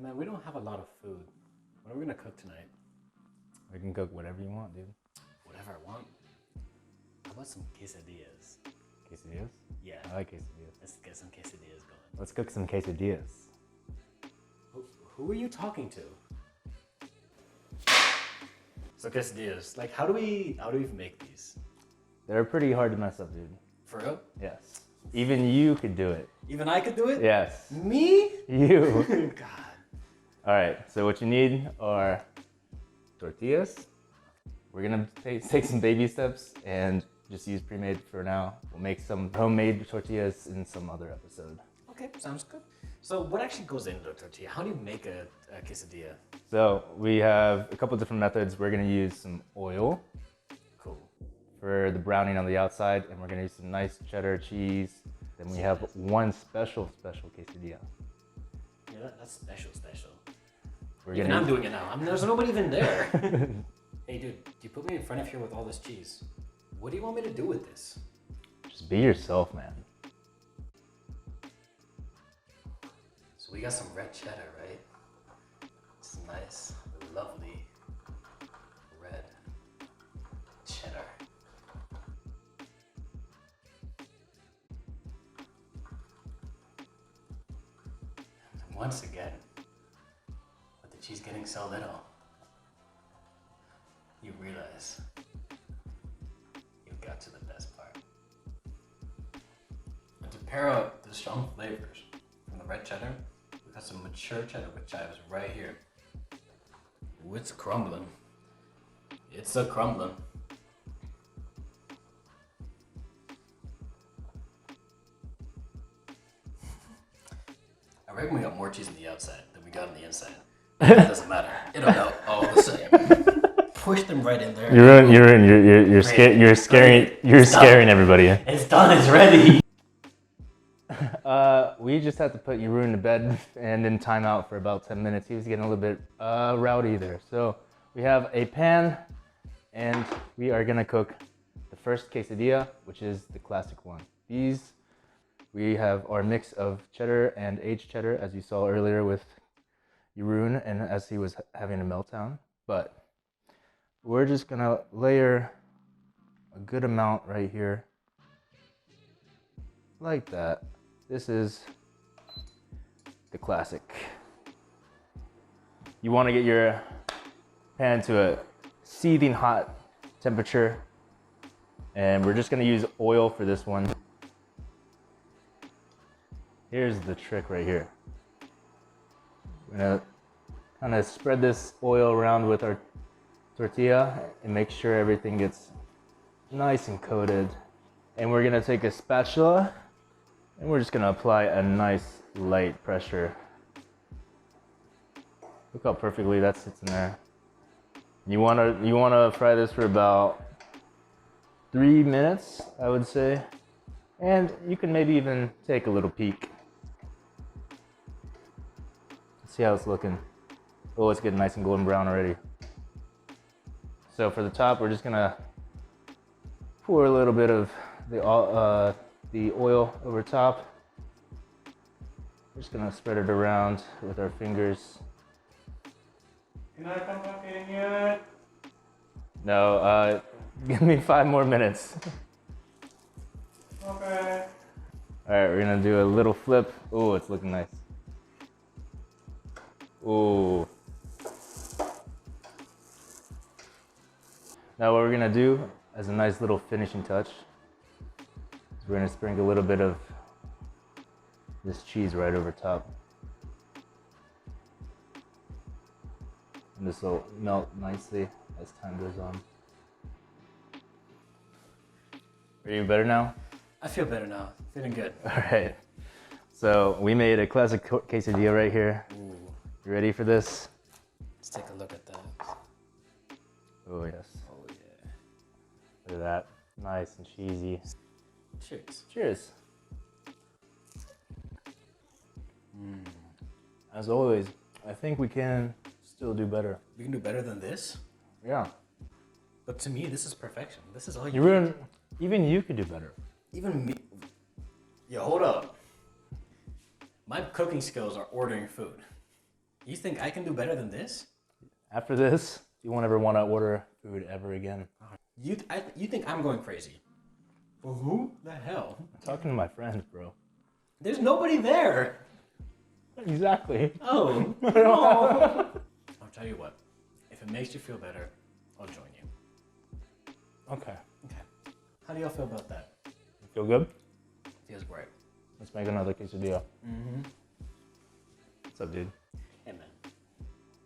Hey man, we don't have a lot of food. What are we gonna cook tonight? We can cook whatever you want, dude. Whatever I want. How about some quesadillas? Quesadillas? Yeah. I like quesadillas. Let's get some quesadillas going. Let's cook some quesadillas. Who are you talking to? So quesadillas, like how do we make these? They're pretty hard to mess up, dude. For real? Yes. Even you could do it. Even I could do it? Yes. Me? You. God. All right, so what you need are tortillas. We're gonna take some baby steps and just use pre-made for now. We'll make some homemade tortillas in some other episode. Okay, sounds good. So what actually goes into a tortilla? How do you make a quesadilla? So we have a couple different methods. We're gonna use some oil. Cool. For the browning on the outside, and we're gonna use some nice cheddar cheese. Then we have one special quesadilla. Yeah, that's special. We're Even gonna I'm doing it now. There's nobody even there. Hey dude, you put me in front of here with all this cheese. What do you want me to do with this? just be yourself, man. So we got some red cheddar, right? It's nice, lovely red cheddar. And once again, with the cheese getting so little, you realize you got to the best part. And to pair up the strong flavors from the red cheddar, we got some mature cheddar with chives right here. Ooh, it's crumbling. It's a crumbling. I reckon we got more cheese on the outside than we got on the inside. It doesn't matter. It'll melt all the same. Push them right in there. You're scaring everybody. It's done. It's ready. We just had to put Jeroen to bed and in timeout for about 10 minutes. He was getting a little bit rowdy there. So we have a pan, and we are gonna cook the first quesadilla, which is the classic one. We have our mix of cheddar and aged cheddar, as you saw earlier with Jeroen, and as he was having a meltdown. But we're just gonna layer a good amount right here, like that. This is the classic. You want to get your pan to a seething hot temperature, and we're just gonna use oil for this one. Here's the trick right here. We're gonna kind of spread this oil around with our tortilla and make sure everything gets nice and coated. And we're gonna take a spatula and we're just gonna apply a nice light pressure. Look how perfectly that sits in there. You wanna fry this for about 3 minutes, I would say. And you can maybe even take a little peek. See how it's looking. Oh, it's getting nice and golden brown already. So for the top, we're just gonna pour a little bit of the oil over top. We're just gonna spread it around with our fingers. Can I come back in yet? No, give me 5 more minutes. Okay. All right, we're gonna do a little flip. Oh, it's looking nice. Ooh. Now what we're gonna do as a nice little finishing touch is we're gonna sprinkle a little bit of this cheese right over top. And this will melt nicely as time goes on. Are you better now? I feel better now. Feeling good. All right. So we made a classic quesadilla right here. Ooh. You ready for this? Let's take a look at that. Oh yes. Oh yeah. Look at that. Nice and cheesy. Cheers. Cheers. As always, I think we can still do better. We can do better than this? Yeah. But to me, this is perfection. This is all you Jeroen, even you could do better. Even me. Yo, hold up. My cooking skills are ordering food. You think I can do better than this? After this, you won't ever want to order food ever again. You think I'm going crazy? Well, who the hell? I'm talking to my friends, bro. There's nobody there. Exactly. Oh, no. I'll tell you what. If it makes you feel better, I'll join you. Okay. Okay. How do y'all feel about that? You feel good? Feels great. Let's make another quesadilla. Mm-hmm. What's up, dude? Hey, man.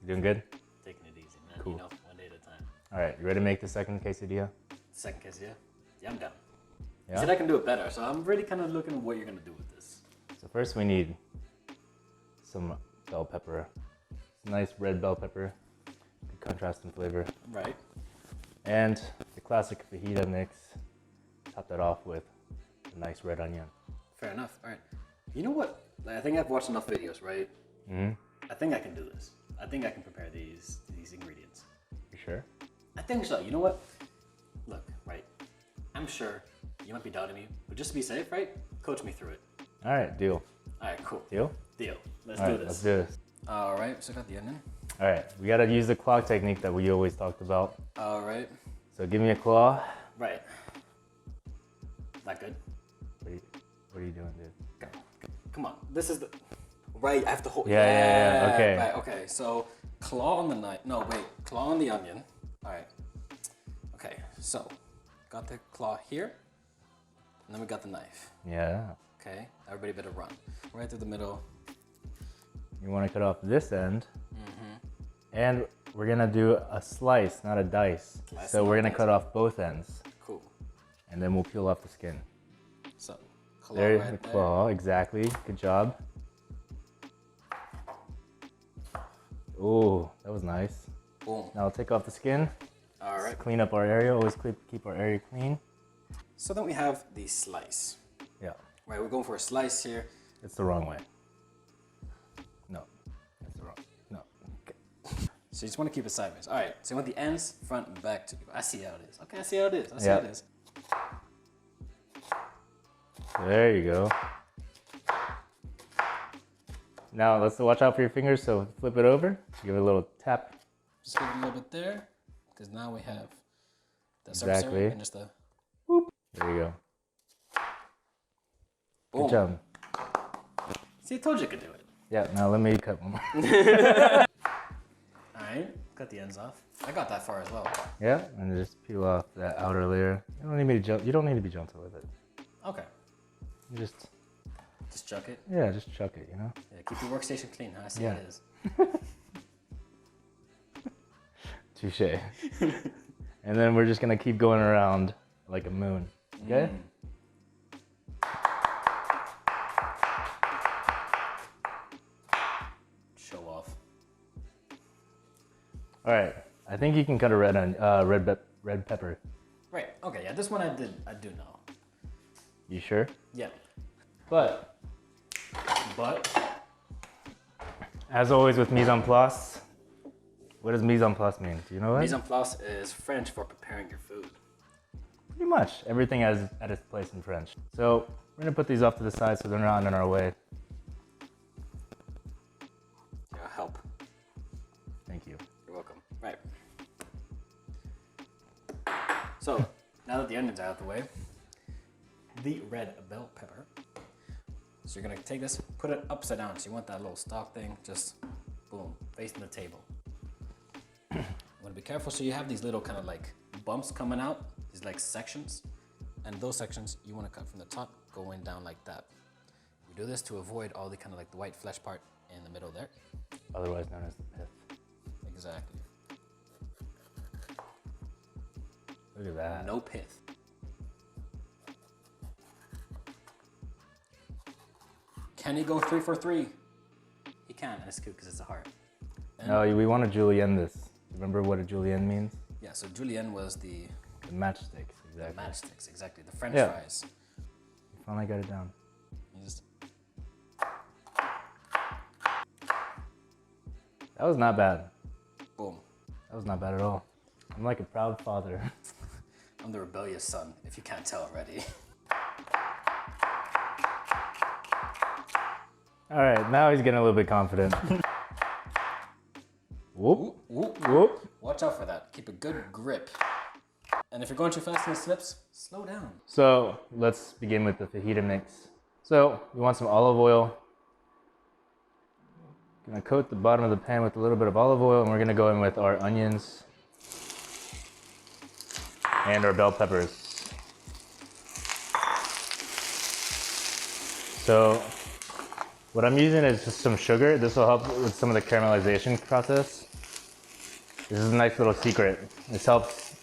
You doing good? Taking it easy, man. Cool. You know, one day at a time. All right, you ready to make the second quesadilla? Second case, yeah? Yeah, I'm down. Yeah? You said I can do it better, so I'm really kind of looking at what you're going to do with this. So first we need some bell pepper. It's nice red bell pepper. Good contrast in flavor. Right. And the classic fajita mix. Top that off with a nice red onion. Fair enough. All right. You know what? Like, I think I've watched enough videos, right? Mm-hmm. I think I can do this. I think I can prepare these ingredients. You sure? I think so. You know what? Look, right? I'm sure you might be doubting me, but just to be safe, right? Coach me through it. All right, deal. All right, cool. Deal? Deal. Let's All do right, this. let's do this. All right, so I got the onion. All right, we gotta use the claw technique that we always talked about. All right. So give me a claw. Right. That good? What are you doing, dude? Come on. This is the... Right, I have to hold... Yeah, okay. Right, okay. So, claw on the knife. No, wait. Claw on the onion. All right. Okay, so, got the claw here. And then we got the knife. Yeah. Okay, everybody better run. Right through the middle. You wanna cut off this end. And we're gonna do a slice, not a dice. Slice, So we're not gonna dice. cut off both ends. Cool. And then we'll peel off the skin. So, claw There's right the claw, exactly. Good job. Oh, that was nice. Boom. Now I'll take off the skin. All right. Clean up our area. Always keep our area clean. So then we have the slice. Yeah, Right, we're going for a slice here. it's the wrong way. No, that's the wrong. No. Okay. So you just want to keep it sideways. All right, so you want the ends front and back to you. I see how it is. Okay, I see how it is. I see Yeah. how it is. There you go. Now let's watch out for your fingers. So flip it over. Give it a little tap. Just give it a little bit there, because now we have the surface Exactly. area and just the There you go. boom. Good job. See, I told you I could do it. Yeah. Now let me cut one more. All right, cut the ends off. I got that far as well. Yeah, and just peel off that outer layer. You don't need me to jump. You don't need to be gentle with it. Okay, You just chuck it. just chuck it. You know. Yeah, keep your workstation clean. Huh? I see Yeah. how it is. Touche. And then we're just gonna keep going around like a moon. Okay. Show off. All right. I think you can cut a red pepper. Right. Okay. Yeah. This one I do know. You sure? Yeah. But But as always with mise en place, what does mise en place mean? Do you know what? mise en place is French for preparing your food. Pretty much. Everything has at its place in French. So we're gonna put these off to the side so they're not in our way. Yeah, help. Thank you. You're welcome. Right. So now that the onions are out of the way, the red bell pepper. So you're gonna take this, put it upside down. So you want that little stalk thing, just boom, facing the table. You wanna be careful. So you have these little kind of like bumps coming out, these like sections, and those sections you wanna cut from the top, going down like that. You do this to avoid all the kind of like the white flesh part in the middle there. Otherwise known as the pith. Exactly. Look at that. No pith. Can he go 3 for 3? He can, and it's cute because it's a heart. And No, we want to julienne this. Remember what a julienne means? yeah, so julienne was the The matchsticks, exactly. matchsticks, exactly. The French Yeah. fries. You finally got it down. You just, That was not bad. boom. That was not bad at all. I'm like a proud father. I'm the rebellious son, if you can't tell already. All right, now he's getting a little bit confident. watch out for that. Keep a good grip. And if you're going too fast and it slips, slow down. So let's begin with the fajita mix. So we want some olive oil. Gonna coat the bottom of the pan with a little bit of olive oil, and we're gonna go in with our onions and our bell peppers. So what I'm using is just some sugar. This will help with some of the caramelization process. This is a nice little secret. This helps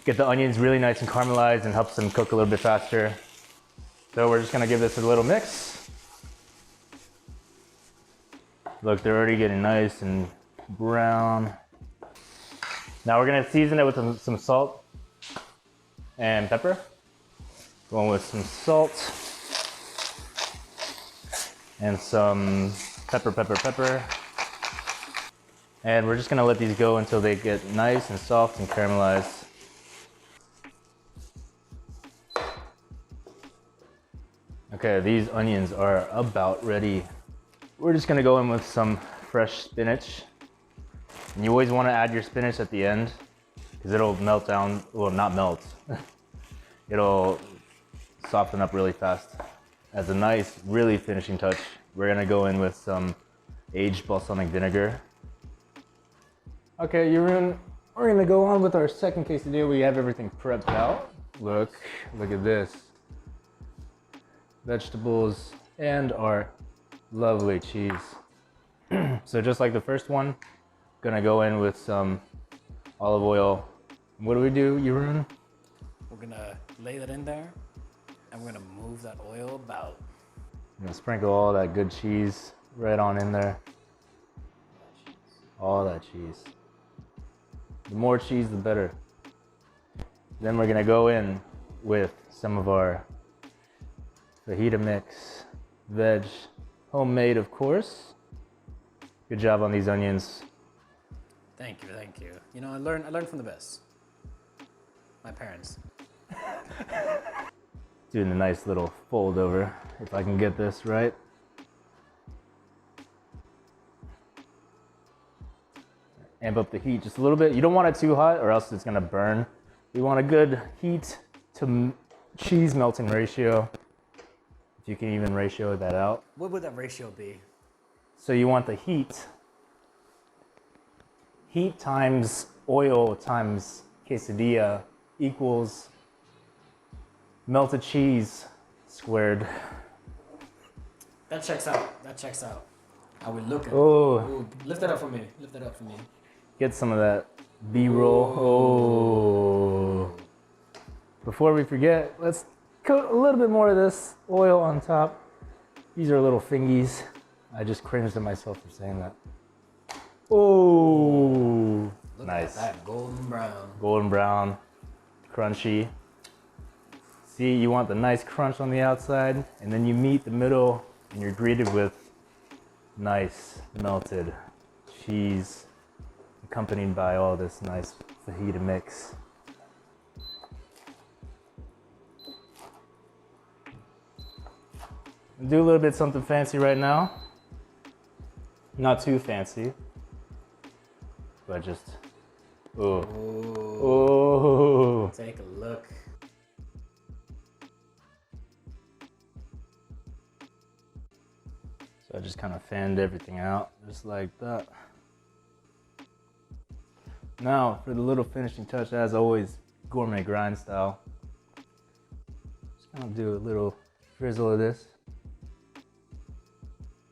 get the onions really nice and caramelized and helps them cook a little bit faster. So we're just gonna give this a little mix. Look, they're already getting nice and brown. Now we're gonna season it with some salt and pepper. Going with some salt and some pepper. And we're just gonna let these go until they get nice and soft and caramelized. Okay, these onions are about ready. We're just gonna go in with some fresh spinach. And you always wanna add your spinach at the end because it'll melt down, well, not melt. It'll soften up really fast. As a nice, really finishing touch, we're gonna go in with some aged balsamic vinegar. Okay, we're gonna go on with our second quesadilla. We have everything prepped out. Look at this. Vegetables and our lovely cheese. So just like the first one, gonna go in with some olive oil. What do we do, Jeroen? We're gonna lay that in there and we're gonna move that oil about. I'm gonna sprinkle all that good cheese right on in there. All that cheese. The more cheese, the better. Then we're gonna go in with some of our fajita mix, veg, homemade of course. Good job on these onions. Thank you. You know, I learned from the best. My parents. Doing a nice little fold over, if I can get this right. Amp up the heat just a little bit. You don't want it too hot or else it's gonna burn. We want a good heat to cheese melting ratio. If you can even ratio that out. What would that ratio be? So you want the heat times oil times quesadilla equals melted cheese squared. That checks out. How we looking? Oh. Ooh, lift that up for me. Get some of that B-roll. Oh. Before we forget, let's coat a little bit more of this oil on top. These are little fingies. I just cringed at myself for saying that. Oh, Look nice. at that golden brown. Golden brown, crunchy. See, you want the nice crunch on the outside, and then you meet the middle, and you're greeted with nice melted cheese, accompanied by all this nice fajita mix. Do a little bit something fancy right now. Not too fancy, but just, oh. Oh. Take a look. So I just kind of fanned everything out, just like that. Now, for the little finishing touch, as always, gourmet grind style. Just gonna do a little drizzle of this.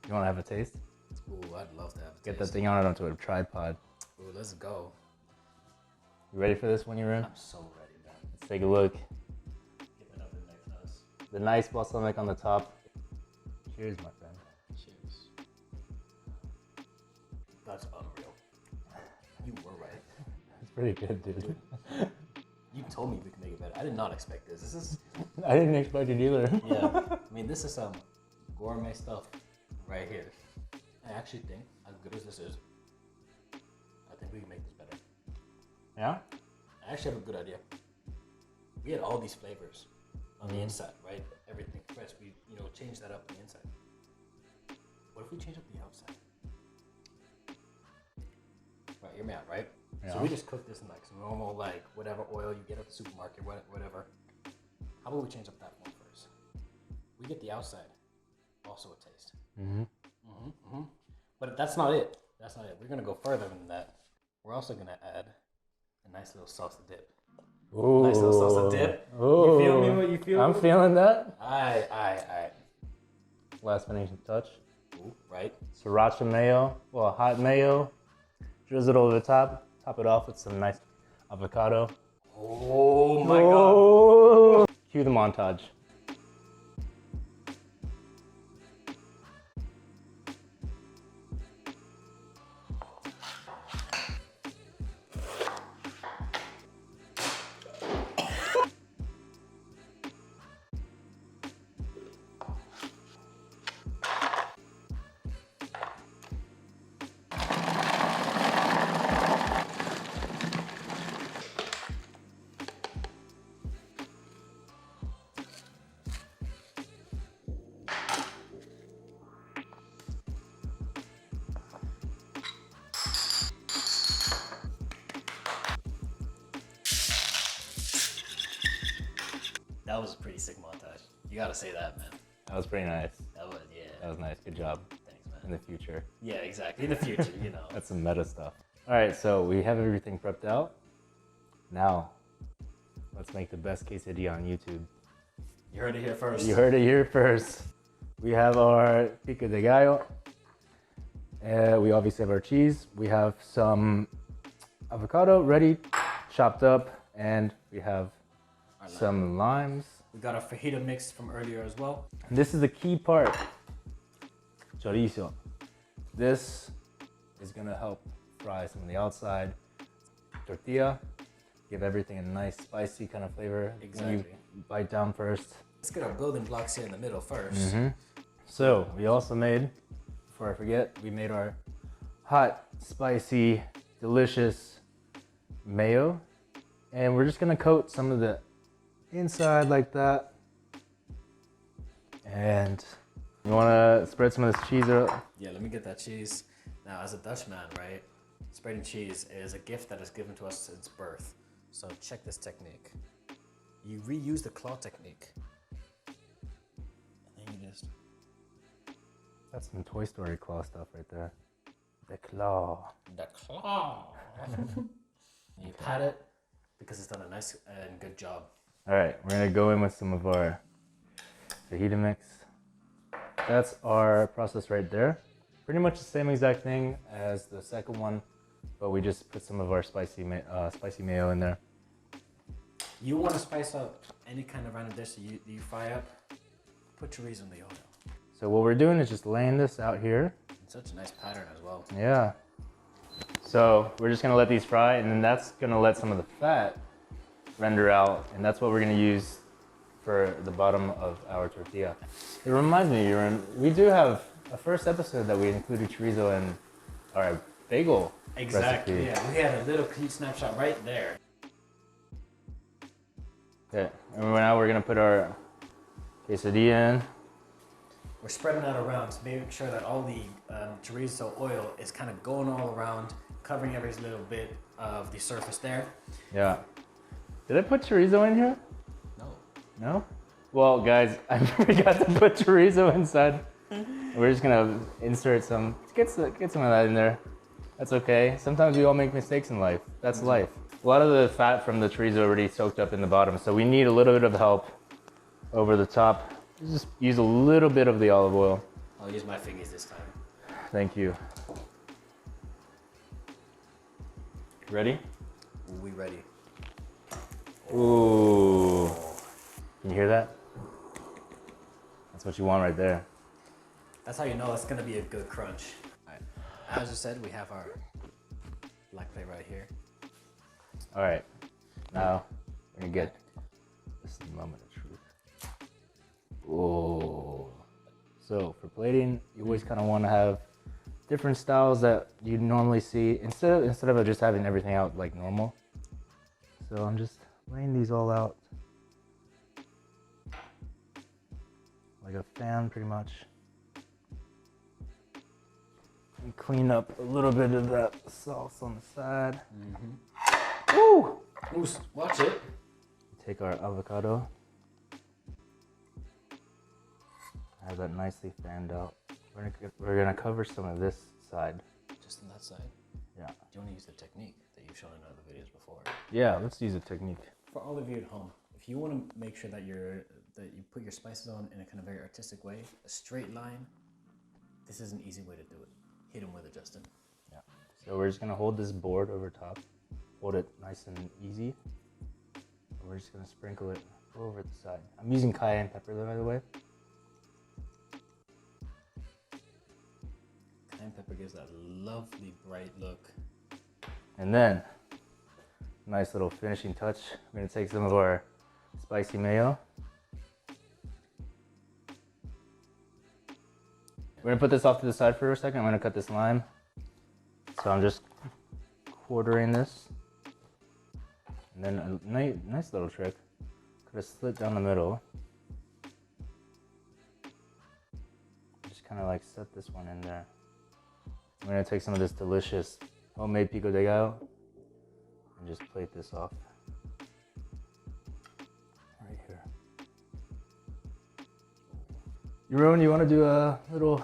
You wanna have a taste? Ooh, I'd love to have a Get taste. that thing on it onto a tripod. Ooh, let's go. You ready for this one, you're in? I'm so ready, man. Let's take a look. Give it up in next us. The nice balsamic on the top. Cheers, my friend. Cheers. That's unreal. You were right. It's pretty good, dude. You told me we could make it better. I did not expect this. This is, I didn't expect it either. yeah. I mean, this is some gourmet stuff right here. I actually think, as good as this is, I think we can make this better. Yeah? I actually have a good idea. We had all these flavors on the inside, right? Everything fresh. We, changed that up on the inside. What if we change up the outside? Right, hear me out, right? You So know? we just cook this in like some normal, like whatever oil you get at the supermarket, whatever. How about we change up that one first? We get the outside, also a taste. But that's not it. That's not it. We're gonna go further than that. We're also gonna add a nice little salsa dip. Ooh. Nice little salsa dip. Ooh. You feel me? What you feel? I'm feeling that. Aye. Last finishing touch. Ooh, right. Sriracha mayo, well, hot mayo. Drizzle it over the top. Top it off with some nice avocado. Oh my god. Oh. Cue the montage. That was a pretty sick montage. You gotta say that, man. That was pretty nice. That was, yeah. That was nice. Good job. Thanks, man. In the future. Yeah, exactly. In the future, you know. That's some meta stuff. All right, so we have everything prepped out. Now, let's make the best quesadilla on YouTube. You heard it here first. You heard it here first. We have our pico de gallo. We obviously have our cheese. We have some avocado ready, chopped up, and we have some limes. We got our fajita mix from earlier as well. This is the key part, chorizo. This is gonna help fry some of the outside. Tortilla, give everything a nice spicy kind of flavor. Exactly. When you bite down first. Let's get our building blocks here in the middle first. So we also made, before I forget, we made our hot, spicy, delicious mayo. And we're just gonna coat some of the inside like that. And you wanna spread some of this cheese out? Yeah, let me get that cheese. Now, as a Dutchman, right, spreading cheese is a gift that is given to us since birth. So check this technique. You reuse the claw technique. And then you just... That's some Toy Story claw stuff right there. The claw. The claw! You pat it because it's done a nice and good job. All right, we're gonna go in with some of our fajita mix. That's our process right there. Pretty much the same exact thing as the second one, but we just put some of our spicy mayo in there. You want to spice up any kind of random dish that you fry up, put chorizo in the oil. So what we're doing is just laying this out here. It's such a nice pattern as well. Yeah. So we're just gonna let these fry, and then that's gonna let some of the fat render out, and that's what we're gonna use for the bottom of our tortilla. It reminds me, Euron, we do have a first episode that we included chorizo in our bagel Exactly, recipe. yeah. We had a little cute snapshot right there. Okay, and now we're gonna put our quesadilla in. We're spreading that around to make sure that all the chorizo oil is kind of going all around, covering every little bit of the surface there. Yeah. Did I put chorizo in here? No. No? Well, guys, I forgot to put chorizo inside. We're just gonna insert some, get some of that in there. That's okay. Sometimes we all make mistakes in life. That's life. A lot of the fat from the chorizo already soaked up in the bottom, so we need a little bit of help over the top. Just use a little bit of the olive oil. I'll use my fingers this time. Thank you. Ready? We ready. Ooh. Can you hear that? That's what you want right there. That's how you know it's gonna be a good crunch. All right. As you said, we have our black plate right here. All right. Now we're gonna get this moment of truth. Oh. So for plating, you always kind of want to have different styles that you normally see instead of just having everything out like normal. So I'm just laying these all out like a fan, pretty much. And clean up a little bit of that sauce on the side. Ooh! Ooh, watch it. Take our avocado. Have that nicely fanned out. We're gonna cover some of this side. Just on that side? Yeah. Do you want to use the technique that you've shown in other videos before? Yeah, let's use a technique. For all of you at home, if you want to make sure that you put your spices on in a kind of very artistic way, a straight line, this is an easy way to do it. Hit them with it, Justin. Yeah. So we're just gonna hold this board over top, hold it nice and easy. And we're just gonna sprinkle it over the side. I'm using cayenne pepper, by the way. Cayenne pepper gives that lovely bright look. And then, nice little finishing touch. We're gonna take some of our spicy mayo. We're gonna put this off to the side for a second. I'm gonna cut this lime. So I'm just quartering this. And then a nice little trick. Cut a slit down the middle. Just kind of like set this one in there. I'm gonna take some of this delicious homemade pico de gallo and just plate this off right here. Jeroen, you want to do a little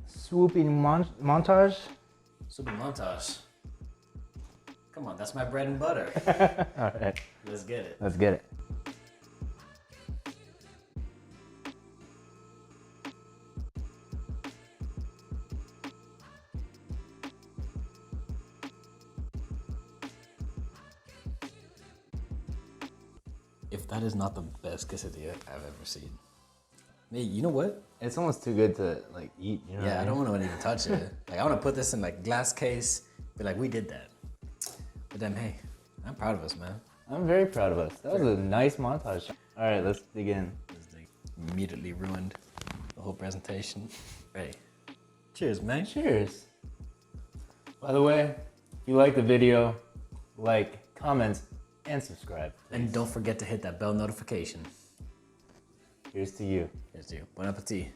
swooping montage? Super montage. Come on, that's my bread and butter. All right, Let's get it. let's get it. If that is not the best quesadilla I've ever seen. Hey, you know what? It's almost too good to like eat. You know Yeah, I what don't want to even touch it. Like, I want to put this in like glass case. Be like, we did that. But then, hey, I'm proud of us, man. I'm very proud of us. That was a nice montage. All right, let's dig in. They immediately ruined the whole presentation. Hey, cheers, man. Cheers. By the way, if you like the video, like, comment, and subscribe. And don't forget to hit that bell notification. Here's to you. Here's to you. Bon appetit.